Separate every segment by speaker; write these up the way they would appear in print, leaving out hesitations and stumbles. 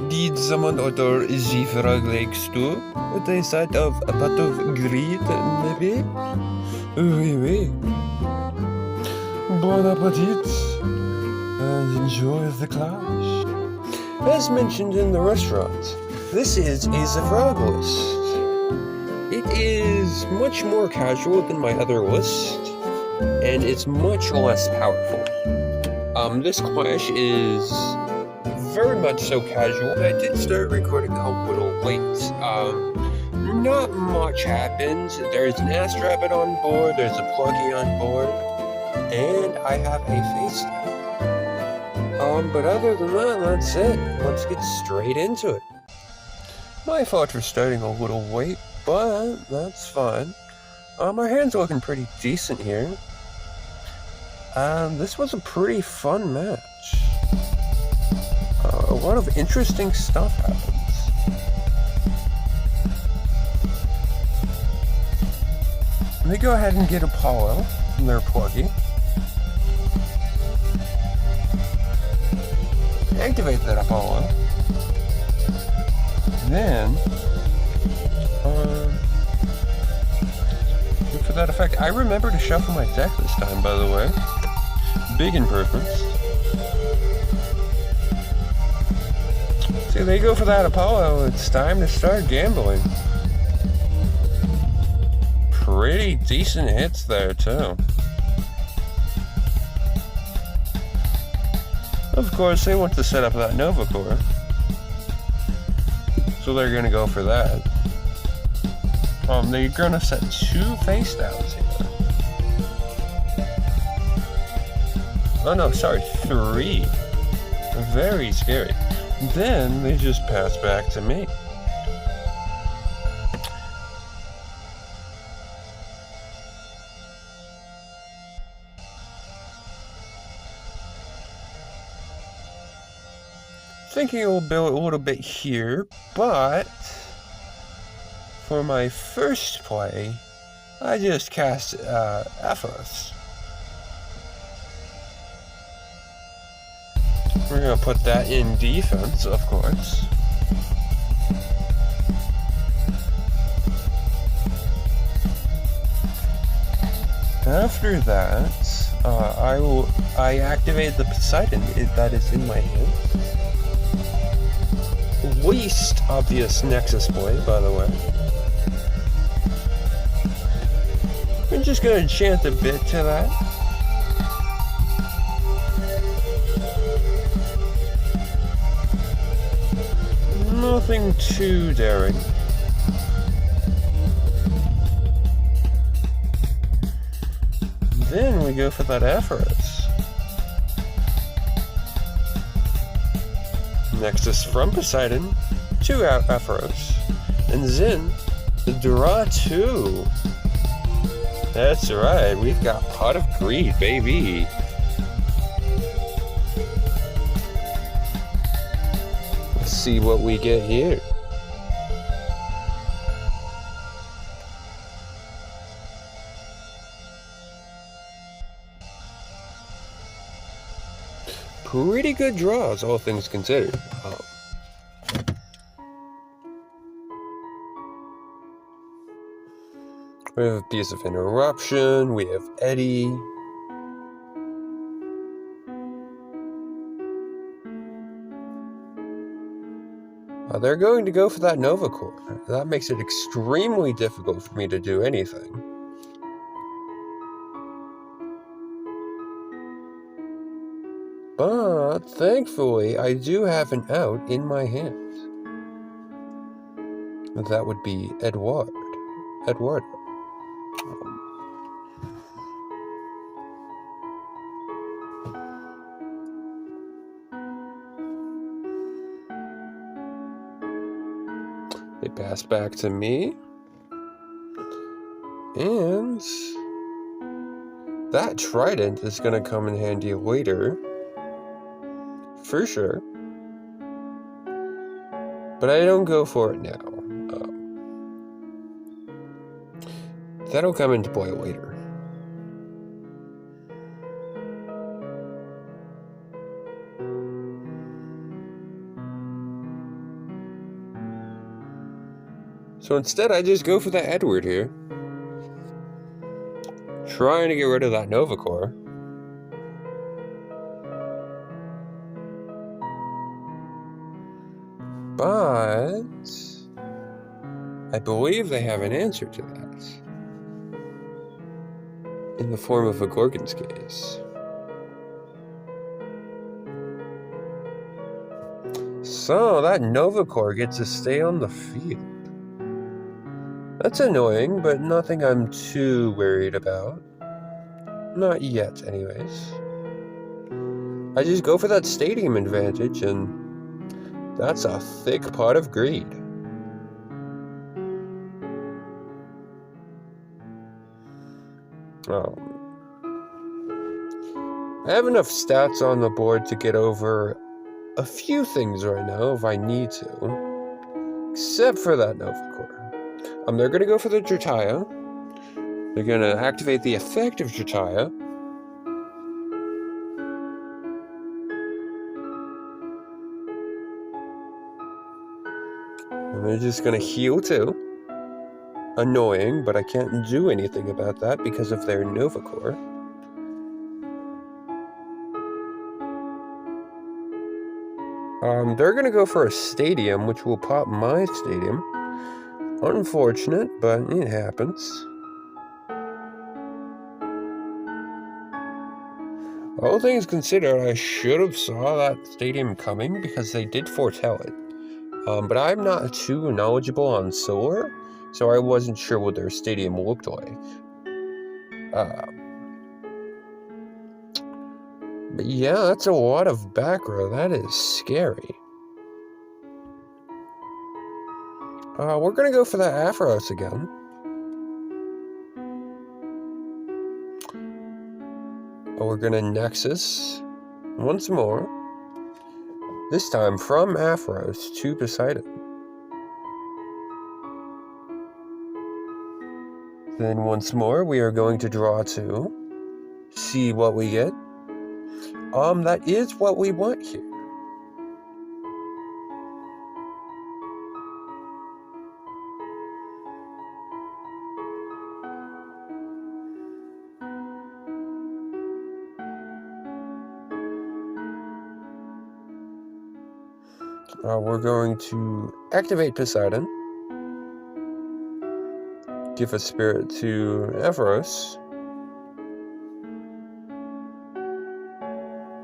Speaker 1: Did someone order Zephrog legs too? With a side of a pot of greed, maybe? Oui, oui. Bon appetit. And enjoy the clash. As mentioned in the restaurant, this is a Zephrog list. It is much more casual than my other list, and it's much less powerful. This clash is very much so casual. I did start recording a little late. Not much happens. There's an Ass Rabbit on board, there's a Pluggy on board, and I have a FaceTime. But other than that, that's it. Let's get straight into it. My fault for starting a little late, but that's fine. Our hand's looking pretty decent here. This was a pretty fun match. A lot of interesting stuff happens. Let me go ahead and get Apollo from their Pluggy. Activate that Apollo. Then, for that effect, I remember to shuffle my deck this time, by the way. Big improvements. See, they go for that Apollo. It's time to start gambling. Pretty decent hits there, too. Of course, they want to set up that Nova Core. So they're going to go for that. They're going to set 2 face downs here. Oh no, sorry, 3. Very scary. Then they just pass back to me. Thinking it'll build a little bit here, but for my first play, I just cast Aphos. We're gonna put that in defense, of course. After that, I activate the Poseidon that is in my hand. Least obvious Nexus play, by the way. I'm just gonna enchant a bit to that. Nothing too daring. Then we go for that Aphros. Nexus from Poseidon to Aphros. And then, draw 2. That's right, we've got Pot of Greed, baby. Let's see what we get here. Pretty good draws, all things considered. We have a piece of interruption, we have Eddie. They're going to go for that Nova Core. That makes it extremely difficult for me to do anything. But thankfully, I do have an out in my hand. That would be Eduardo. They pass back to me. And that trident is going to come in handy later. For sure. But I don't go for it now. That'll come into play later. So instead, I just go for the Edward here. Trying to get rid of that Nova Core. But I believe they have an answer to that. In the form of a Gorgon's Gaze. So that Nova Core gets to stay on the field. That's annoying, but nothing I'm too worried about. Not yet, anyways. I just go for that stadium advantage, and that's a thick pot of greed. I have enough stats on the board to get over a few things right now if I need to. Except for that Nova Core. They're going to go for the Jataya. They're going to activate the effect of Jataya. And they're just going to heal too. Annoying, but I can't do anything about that because of their Nova Core. They're going to go for a stadium, which will pop my stadium. Unfortunate, but it happens. All things considered, I should have saw that stadium coming because they did foretell it. But I'm not too knowledgeable on solar, so I wasn't sure what their stadium looked like. But yeah, that's a lot of back row. That is scary. We're going to go for that Aphros again. We're going to Nexus once more. This time from Aphros to Poseidon. Then once more, we are going to draw 2. See what we get. That is what we want here. We're going to activate Poseidon. Give a spirit to Aphros.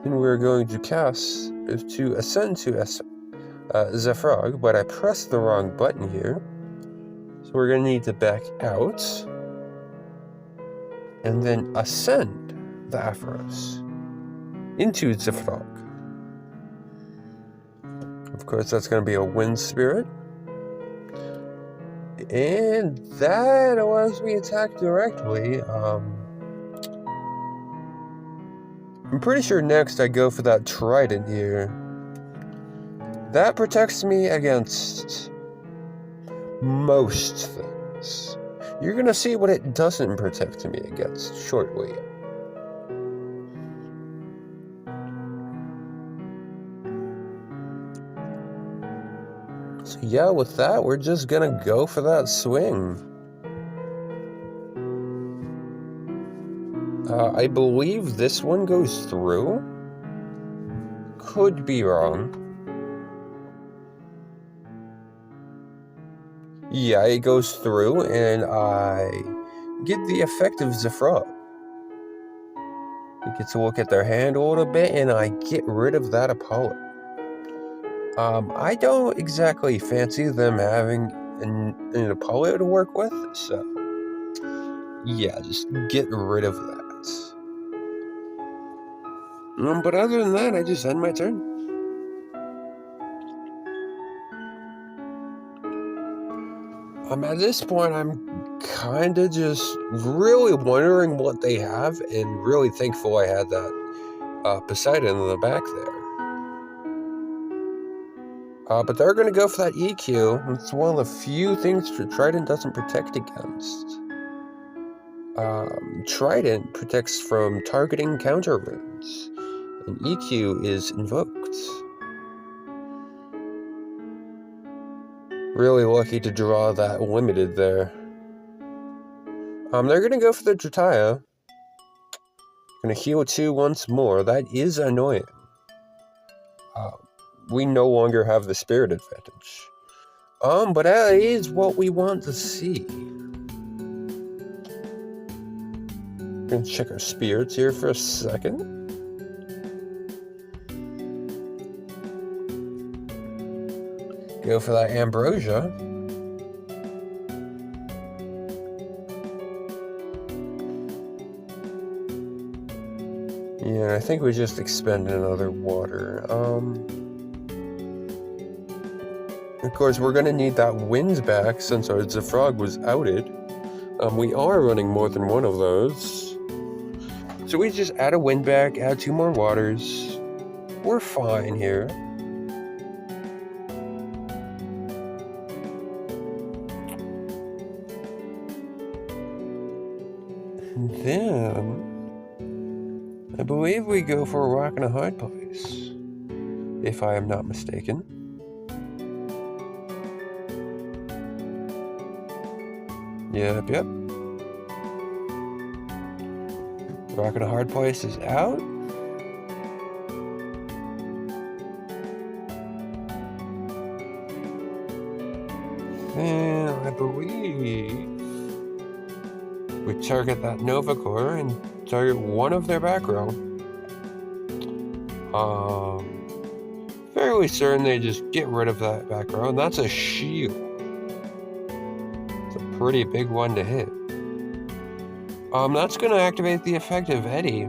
Speaker 1: And we're going to cast to ascend to Zephrog, but I pressed the wrong button here. So we're going to need to back out. And then ascend the Aphros into Zephrog. Of course, that's going to be a wind spirit. And that allows me to attack directly. I'm pretty sure next I go for that trident here. That protects me against most things. You're gonna see what it doesn't protect me against shortly. So yeah, with that, we're just gonna go for that swing. I believe this one goes through. Could be wrong. Yeah, it goes through, and I get the effect of Zephrog. I get to look at their hand a little bit, and I get rid of that Apollo. I don't exactly fancy them having an Apollo to work with, so yeah, just get rid of that. But other than that, I just end my turn. At this point, I'm kind of just really wondering what they have, and really thankful I had that Poseidon in the back there. But they're going to go for that EQ. It's one of the few things Trident doesn't protect against. Trident protects from targeting counter runes, and EQ is invoked. Really lucky to draw that limited there. They're gonna go for the Drataya. Gonna heal 2 once more. That is annoying. We no longer have the spirit advantage. But that is what we want to see. Gonna check our spirits here for a second. Go for that Ambrosia. Yeah, I think we just expended another water. Of course, we're gonna need that wind back since our Zephrog was outed. We are running more than one of those. So we just add a wind back, add 2 more waters. We're fine here. And then I believe we go for a rock and a hard place, if I am not mistaken. Yep. Rock and a hard place is out. And I believe we target that Nova Core and target one of their back row. Fairly certain they just get rid of that back row, and that's a shield. It's a pretty big one to hit. That's going to activate the effect of Eddie.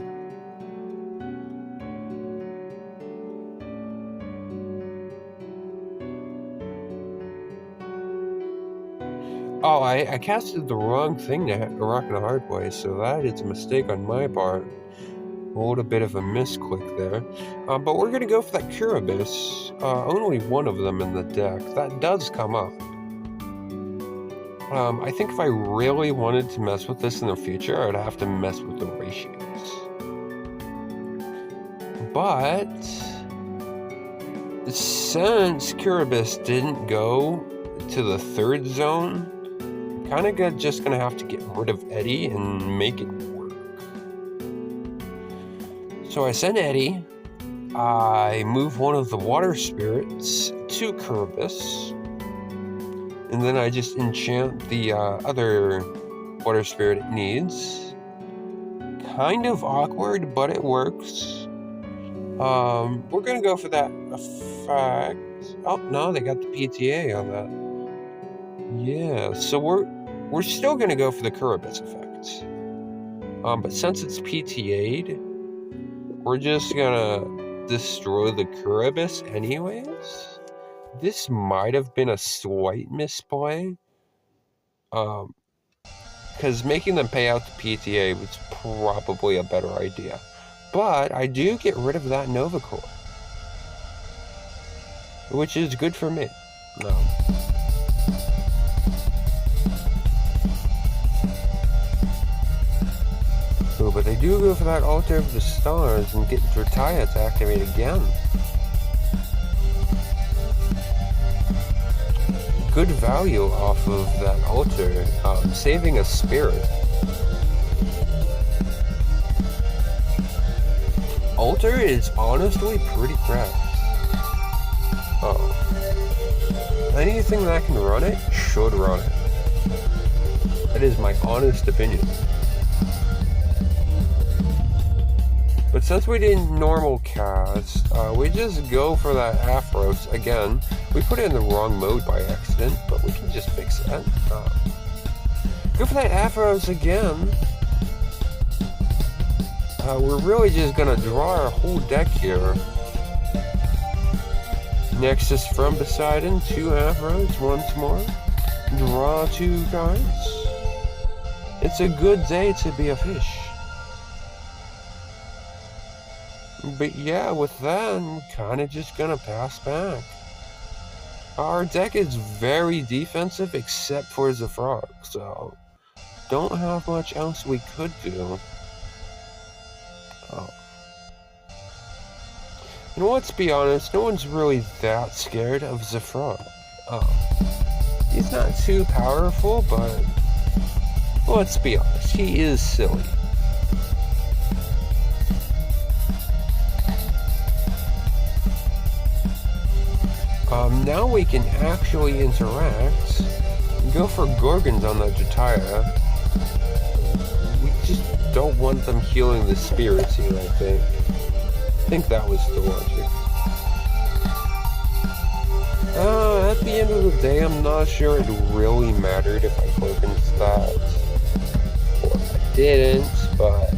Speaker 1: Oh, I casted the wrong thing to rock in a hard place, so that is a mistake on my part. A little bit of a misclick there. But we're going to go for that Curibus. Only one of them in the deck. That does come up. I think if I really wanted to mess with this in the future, I would have to mess with the ratios. But since Curibus didn't go to the 3rd zone, kind of just gonna have to get rid of Eddie and make it work. So I send Eddie. I move one of the water spirits to Curibus. And then I just enchant the other water spirit it needs. Kind of awkward, but it works. We're gonna go for that effect. Oh no, they got the PTA on that. Yeah, so we're still gonna go for the Curibus effect. But since it's PTA'd, we're just gonna destroy the Curibus anyways. This might have been a slight misplay. Because making them pay out the PTA was probably a better idea. But I do get rid of that Nova Core, which is good for me. No. Oh, but they do go for that Altar of the Stars and get Drataya to activate again. Good value off of that altar, saving a spirit. Altar is honestly pretty cracked. Anything that can run it should run it. That is my honest opinion. But since we didn't normal cast, we just go for that Aphros again. We put it in the wrong mode by accident, but we can just fix that. Go for that Aphros again. We're really just gonna draw our whole deck here. Nexus from Poseidon, 2 Aphros once more. Draw 2 cards. It's a good day to be a fish. But yeah, with that, I'm kind of just gonna pass back. Our deck is very defensive except for Zephrog, so don't have much else we could do. And let's be honest, no one's really that scared of Zephrog. He's not too powerful, but let's be honest, he is silly. Now we can actually interact and go for Gorgons on the Jataya. We just don't want them healing the spirits here, I think. I think that was the logic. At the end of the day, I'm not sure it really mattered if I Gorgons that or if I didn't, but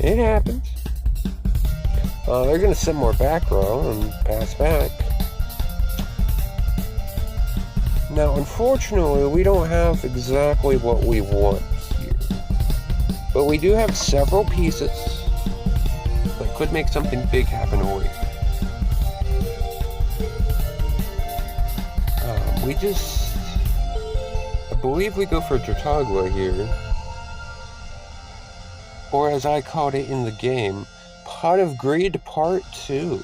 Speaker 1: it happened. They're going to send more back row and pass back. Now, unfortunately, we don't have exactly what we want here. But we do have several pieces that could make something big happen over here. I believe we go for Jatagua here. Or as I called it in the game, Pot of Greed Part 2.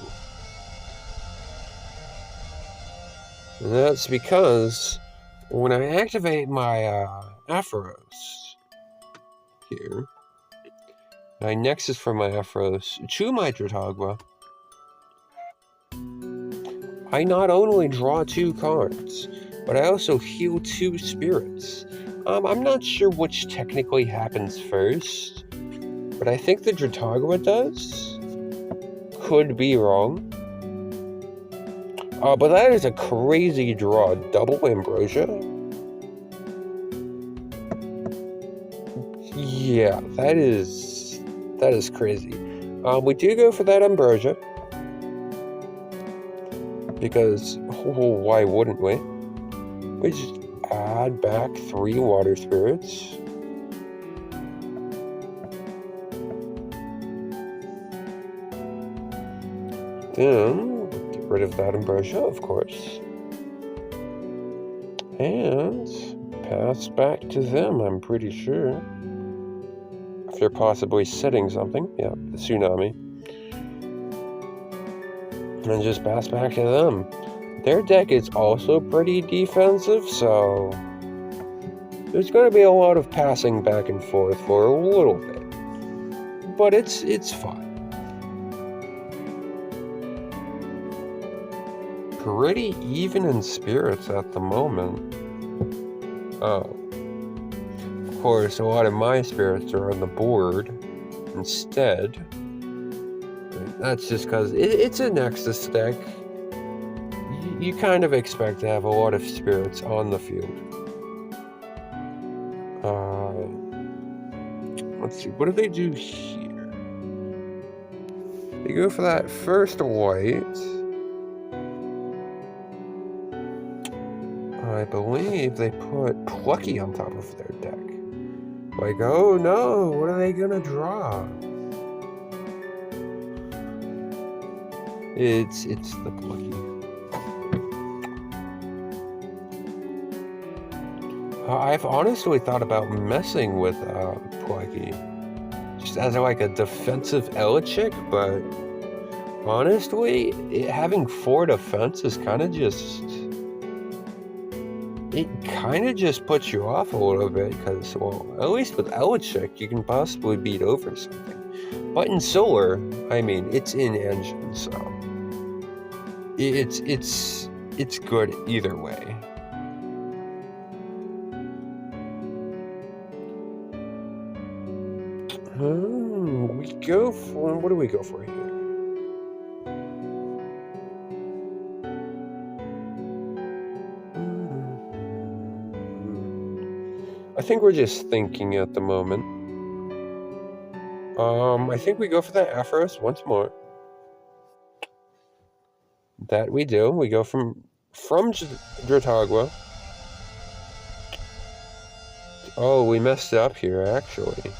Speaker 1: And that's because when I activate my Aphros here, I Nexus from my Aphros to my Jatagua, I not only draw 2 cards, but I also heal 2 spirits. I'm not sure which technically happens first, but I think the Jatagua does. Could be wrong. But that is a crazy draw. Double Ambrosia? Yeah, that is crazy. We do go for that Ambrosia. Because, why wouldn't we? We just add back 3 water spirits. Then, get rid of that Ambrosia, of course. And pass back to them, I'm pretty sure. If they're possibly setting something. Yeah, the Tsunami. And just pass back to them. Their deck is also pretty defensive, so there's going to be a lot of passing back and forth for a little bit. But it's fine. Pretty even in spirits at the moment. Of course, a lot of my spirits are on the board instead. That's just because it's a Nexus deck. You kind of expect to have a lot of spirits on the field. Let's see, what do they do here? They go for that first white. I believe they put Plucky on top of their deck. Like, oh no, what are they gonna draw? It's the Plucky. I've honestly thought about messing with Plucky. Just as like a defensive Elechick, but honestly, having 4 defense is kind of just... It kind of just puts you off a little bit, because, well, at least with Elechick, you can possibly beat over something. But in Solar, I mean, it's in engine, so it's good either way. We go for, what do we go for here? I think we're just thinking at the moment. I think we go for that Aphros once more. That we do. We go from Jatagua. Oh, we messed up here, actually.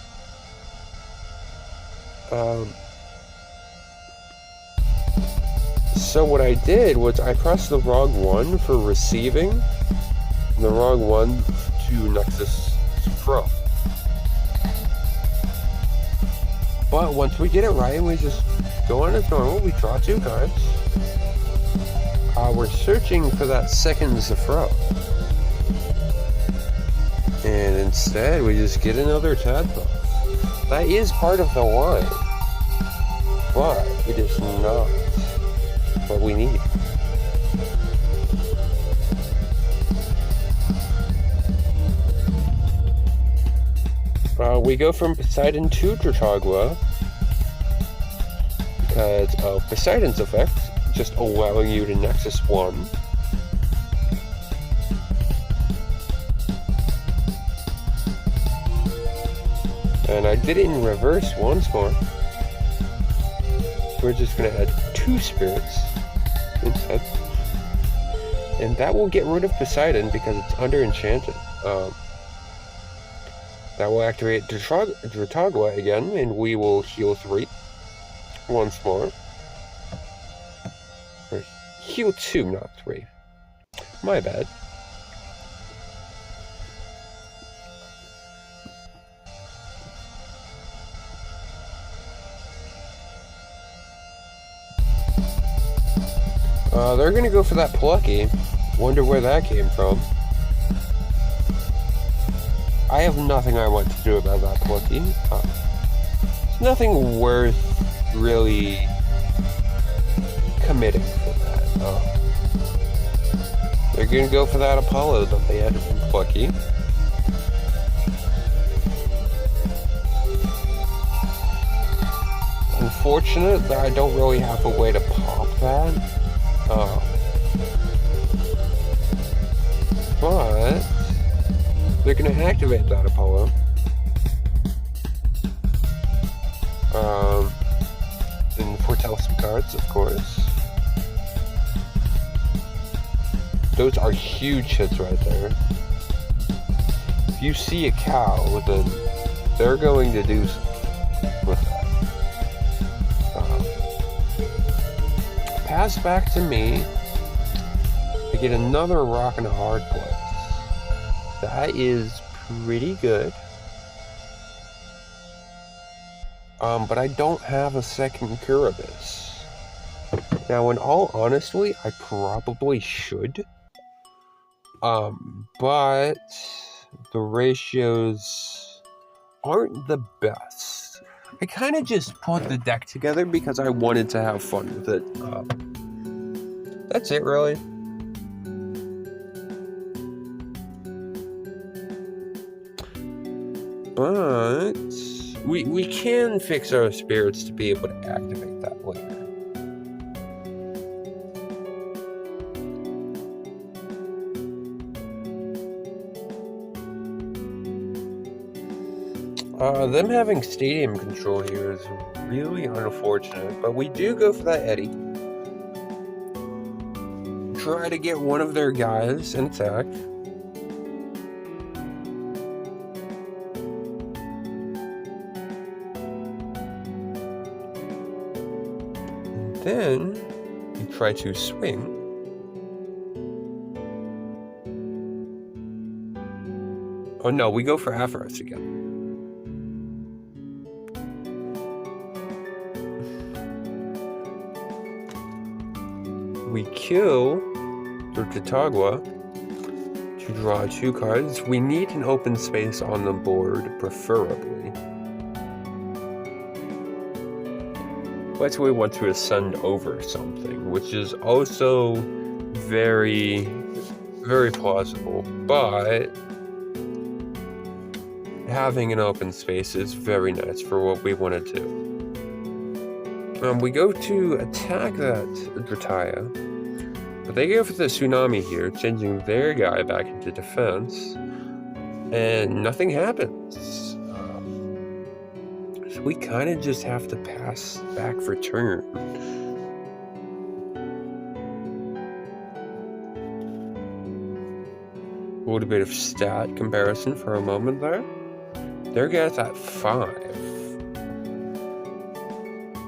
Speaker 1: So what I did was I pressed the wrong one for receiving, and the wrong one to Nexus Pro. But once we get it right, we just go on as normal. We draw 2 cards. we're searching for that second Zephrog. And instead, we just get another tadpole. That is part of the line. But it is not what we need. We go from Poseidon to Trotagua because of Poseidon's effect, just allowing you to Nexus 1. And I did it in reverse once more. So we're just going to add 2 spirits instead. And that will get rid of Poseidon because it's under enchanted. That will activate Trotagua again, and we will heal 3 once more. Or heal 2, not 3. My bad. They're gonna go for that Plucky. Wonder where that came from. I have nothing I want to do about that Plucky. It's nothing worth really committing for that. They're gonna go for that Apollo that they added from Plucky. Unfortunate that I don't really have a way to pop that. But they're gonna activate that Apollo. And foretell some cards, of course. Those are huge hits right there. If you see a cow, then they're going to do something with that. Pass back to me. I get another rock and a hard place. That is pretty good. But I don't have a second Curibus. Now, in all honesty, I probably should. But the ratios aren't the best. I kind of just put the deck together because I wanted to have fun with it. That's it, really. But we can fix our spirits to be able to activate that later. Them having stadium control here is really unfortunate, but we do go for that Eddie. Try to get one of their guys intact. And then you try to swing. Oh no, we go for Aphros again. We kill the Trotagua to draw 2 cards. We need an open space on the board, preferably. But we want to ascend over something, which is also very, very plausible. But having an open space is very nice for what we want to do. We go to attack that Drataya, but they go for the Tsunami here, changing their guy back into defense, and nothing happens. So we kind of just have to pass back for turn. A little bit of stat comparison for a moment there. Their guy's at 5.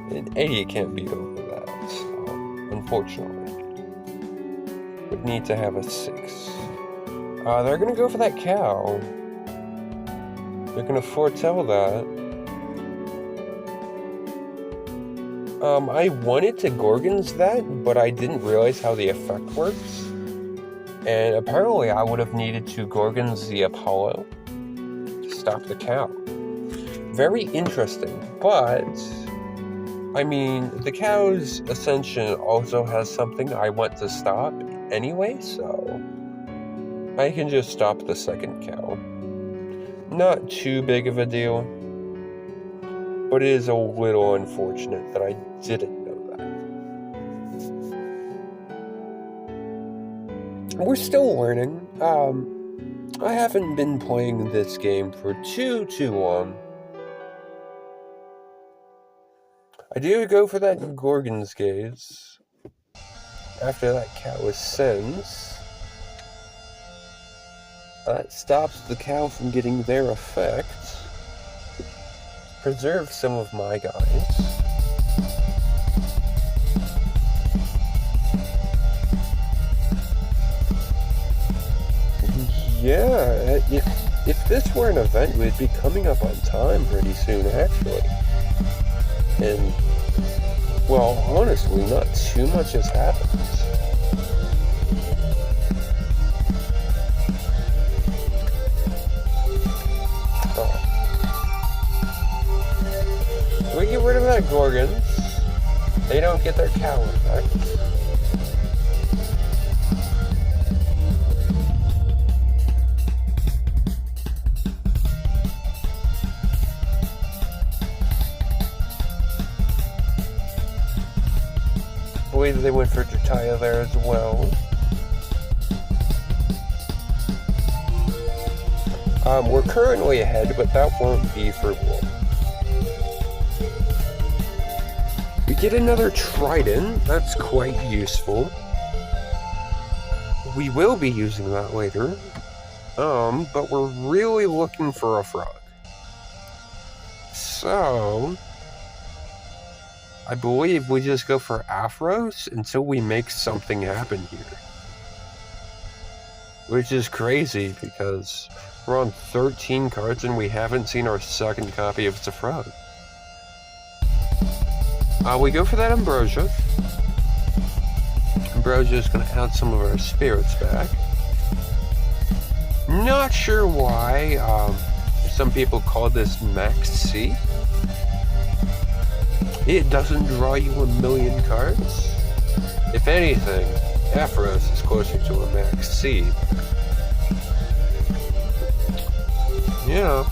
Speaker 1: An 80 can't beat over that, so unfortunately. Would need to have a 6. They're gonna go for that cow. They're gonna foretell that. I wanted to Gorgons that, but I didn't realize how the effect works. And apparently I would have needed to Gorgons the Apollo to stop the cow. Very interesting, but I mean, the cow's ascension also has something I want to stop anyway, so I can just stop the second cow. Not too big of a deal, but it is a little unfortunate that I didn't know that. We're still learning. I haven't been playing this game for too long. I do go for that Gorgon's Gaze after that cow ascends. That stops the cow from getting their effect. Preserve some of my guys. Yeah, if this were an event, we'd be coming up on time pretty soon, actually. And, well, honestly, not too much has happened. We get rid of that Gorgons. They don't get their cow effect. I believe they went for Jataya there as well. We're currently ahead, but that won't be for long. We get another Trident. That's quite useful. We will be using that later. But we're really looking for a frog. So I believe we just go for Aphros until we make something happen here. Which is crazy because we're on 13 cards and we haven't seen our second copy of Zephrog. We go for that Ambrosia. Ambrosia is going to add some of our spirits back. Not sure why some people call this Max C. It doesn't draw you a million cards. If anything, Aphros is closer to a Max C. Yeah.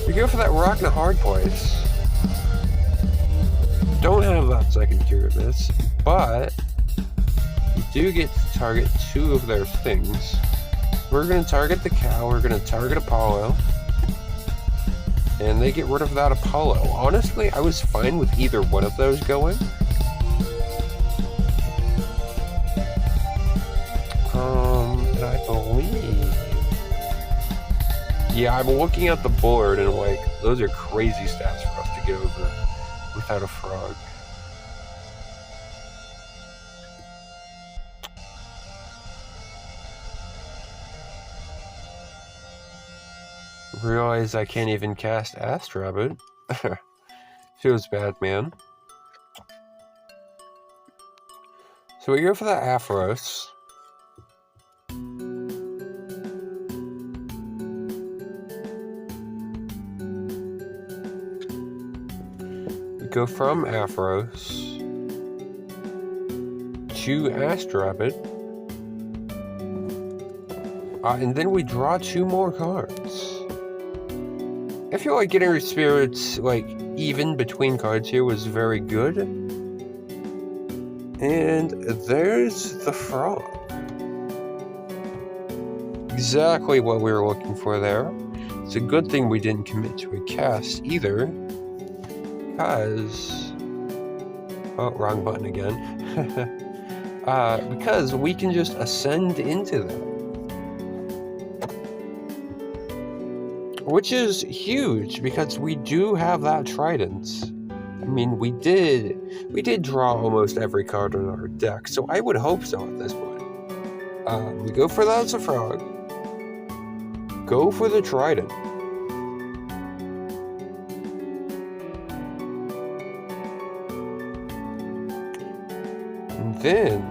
Speaker 1: We go for that Rock in a Hard Place. Don't have that second Curious, but we do get to target two of their things. We're going to target the cow, we're going to target Apollo, and they get rid of that Apollo. Honestly, I was fine with either one of those going. And I believe... Yeah, I'm looking at the board and like, those are crazy stats for us to get over without a frog. Realize I can't even cast Astrabbit. Feels bad, man. So we go for that Aphros. We go from Aphros to Astrabbit. And then we draw two more cards. I feel like getting our spirits, like, even between cards here was very good. And there's the frog. Exactly what we were looking for there. It's a good thing we didn't commit to a cast either. Because... Oh, wrong button again. Because we can just ascend into that. Which is huge, because we do have that Trident. I mean, we did draw almost every card in our deck, so I would hope so at this point. We go for that Zephrog. go for the trident. And then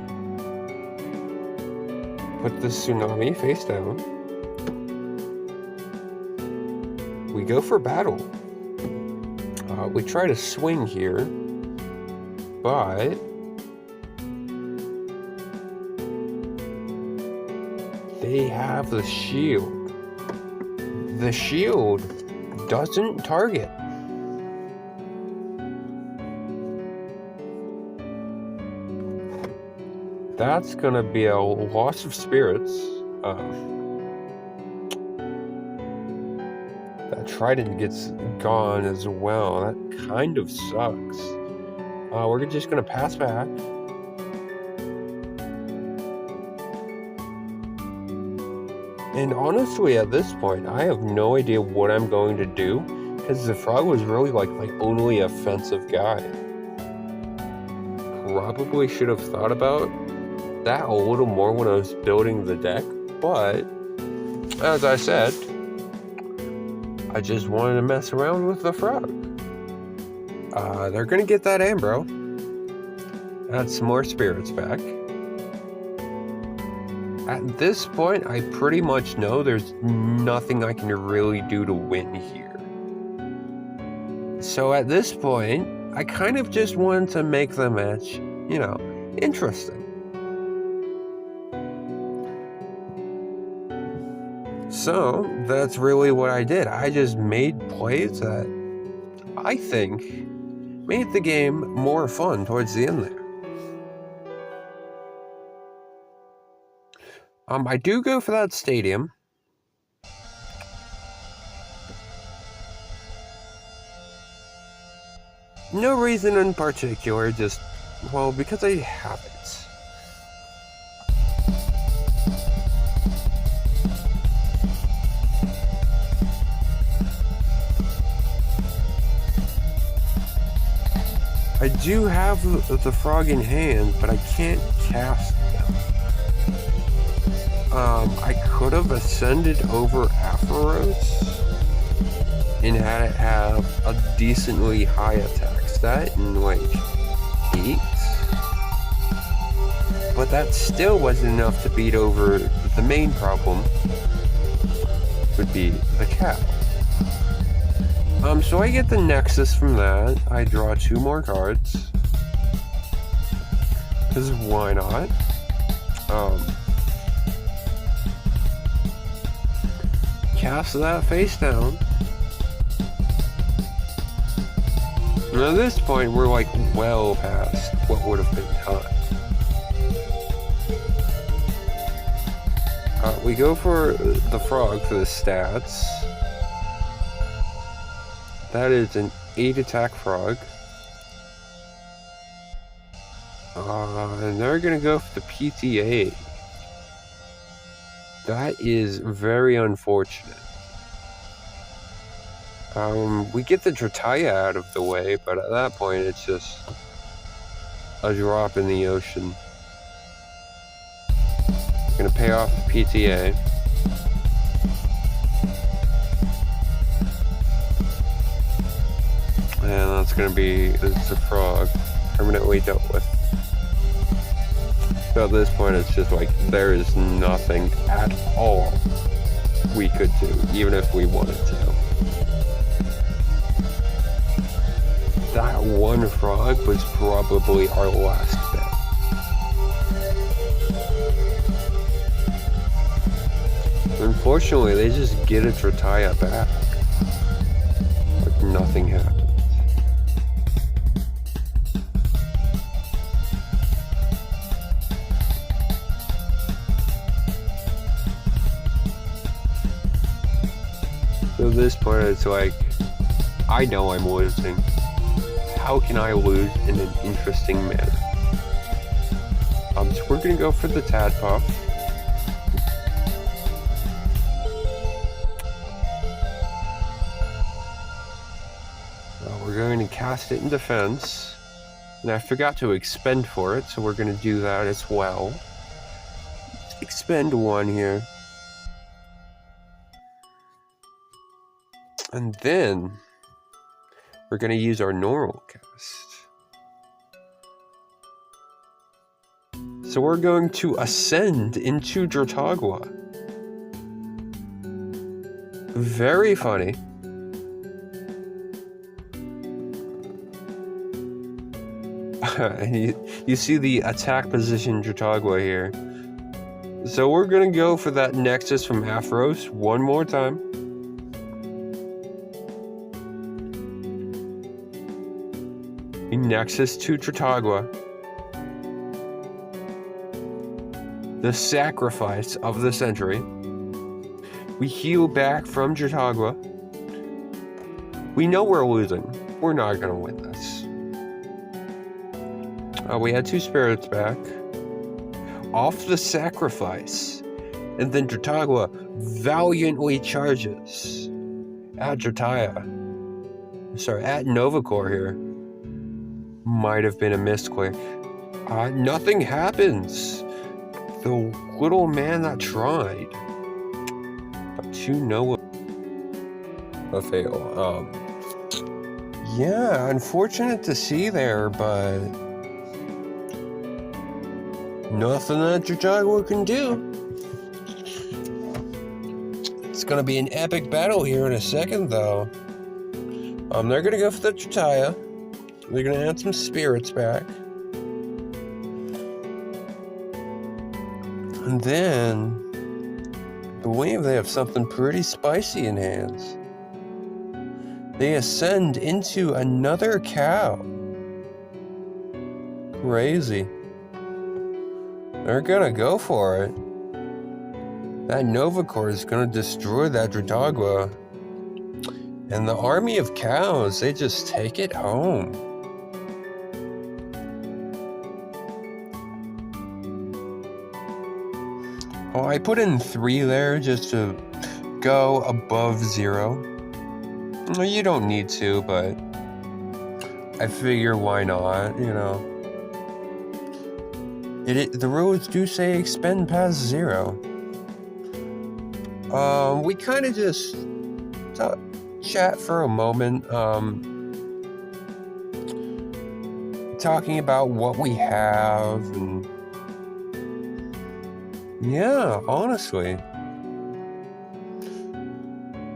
Speaker 1: put the tsunami face down. We go for battle. We try to swing here, but they have the shield. The shield doesn't target. That's gonna be a loss of spirits. That trident gets gone as well. That kind of sucks. We're just gonna pass back. And honestly, at this point, I have no idea what I'm going to do, because Zephrog was really like my only offensive guy. Probably should have thought about that a little more when I was building the deck, but as I said, I just wanted to mess around with the frog. They're gonna get that Ambro. That's some more spirits back. At this point, I pretty much know there's nothing I can really do to win here. So at this point, I kind of just wanted to make the match, you know, interesting. So that's really what I did. I just made plays that I think made the game more fun towards the end there. I do go for that stadium. No reason in particular, just, well, because I have it. I do have the frog in hand, but I can't cast them. I could have ascended over Aphoros and had it have a decently high attack stat in like 8. But that still wasn't enough to beat over the main problem, would be the cow. So I get the Nexus from that. I draw 2 more cards. Because why not? Cast that face down. And at this point, we're like well past what would have been time. We go for the frog for the stats. That is an 8 attack frog. And they're gonna go for the PTA. That is very unfortunate. We get the Drataya out of the way, but at that point it's just a drop in the ocean. Gonna pay off the PTA. And that's gonna be the frog permanently dealt with. So at this point it's just like there is nothing at all we could do, even if we wanted to. That one frog was probably our last bet. Unfortunately, they just get a Drataya back. Like nothing happened. So at this point, it's like, I know I'm losing. How can I lose in an interesting manner? So we're gonna go for the Tadpop. We're going to cast it in defense. And I forgot to expend for it, so we're gonna do that as well. Expend 1 here. And then we're going to use our normal cast. So we're going to ascend into Drotagwa. Very funny. You see the attack position Drotagwa here. So we're going to go for that Nexus from Aphros one more time. Nexus to Drotagwa. The sacrifice of the century. We heal back from Drotagwa. We know we're losing. We're not going to win this. We had 2 spirits back. Off the sacrifice. And then Drotagwa valiantly charges at at Novacor here. Might have been a misclick. Nothing happens. The little man that tried. But to know a fail. Yeah, unfortunate to see there, but nothing that Drotagwa can do. It's gonna be an epic battle here in a second, though. They're gonna go for the Drotaya. They're gonna add some spirits back. And then I believe they have something pretty spicy in hands. They ascend into another cow. Crazy. They're gonna go for it. That Novacor is gonna destroy that Drotagwa. And the army of cows, they just take it home. Oh, I put in 3 there just to go above 0. You don't need to, but I figure why not, you know. The rules do say expend past 0. We kind of just chat for a moment, talking about what we have, and yeah, honestly,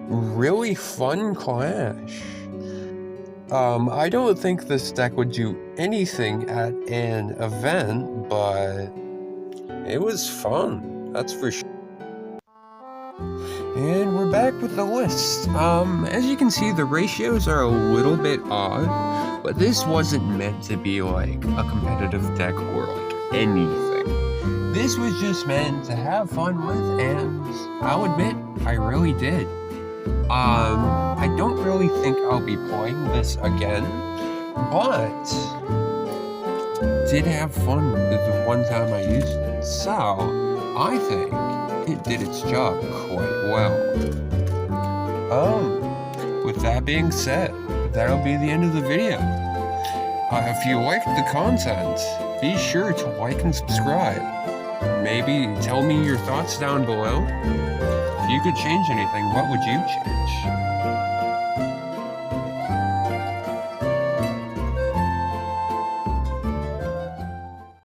Speaker 1: really fun clash. I don't think this deck would do anything at an event, but it was fun, that's for sure. And we're back with the list. As you can see, the ratios are a little bit odd, but this wasn't meant to be like a competitive deck or like anything. This was just meant to have fun with, and I'll admit, I really did. I don't really think I'll be playing this again, but did have fun the one time I used it, so I think it did its job quite well. With that being said, that'll be the end of the video. If you liked the content, be sure to like and subscribe. Maybe tell me your thoughts down below. If you could change anything, what would you change?